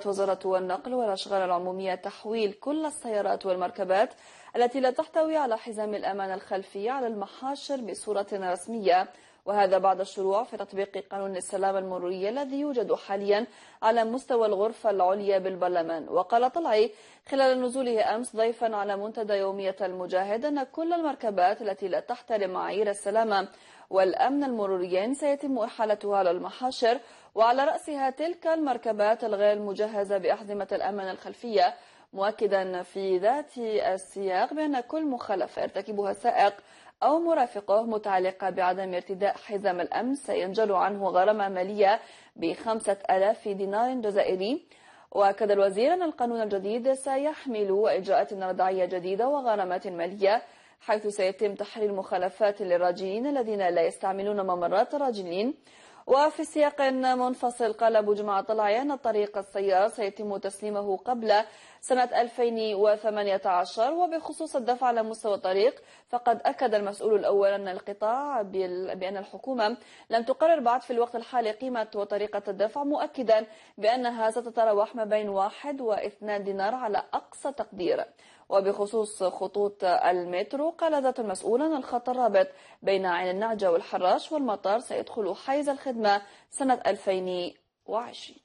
قررت وزارة النقل والأشغال العمومية تحويل كل السيارات والمركبات التي لا تحتوي على حزام الأمان الخلفي على المحاشر بصورة رسمية، وهذا بعد الشروع في تطبيق قانون السلامة المرورية الذي يوجد حاليا على مستوى الغرفة العليا بالبرلمان. وقال طلعي خلال نزوله أمس ضيفا على منتدى يومية المجاهد أن كل المركبات التي لا تحترم معايير السلامة والأمن المروريين سيتم إحالتها على المحاشر، وعلى رأسها تلك المركبات الغير مجهزة بأحزمة الأمان الخلفية، مؤكدا في ذات السياق بأن كل مخالفة يرتكبها السائق أو مرافقه متعلقة بعدم ارتداء حزام الأمن سينجر عنه غرامة مالية ب5,000 دينار جزائري. وأكد الوزير أن القانون الجديد سيحمل إجراءات ردعية جديدة وغرامات مالية، حيث سيتم تحرير مخالفات للراجلين الذين لا يستعملون ممرات الراجلين. وفي سياق منفصل قال أبو جمعة طلعي أن طريق السيارة سيتم تسليمه قبل سنة 2018. وبخصوص الدفع على مستوى الطريق فقد أكد المسؤول الأول أن القطاع بأن الحكومة لم تقرر بعد في الوقت الحالي قيمة وطريقة الدفع، مؤكدا بأنها ستتراوح ما بين 1 و2 دينار على أقصى تقدير. وبخصوص خطوط المترو قال ذات المسؤول أن الخط الرابط بين عين النعجة والحراش والمطار سيدخل حيز الخدمة سنة 2020.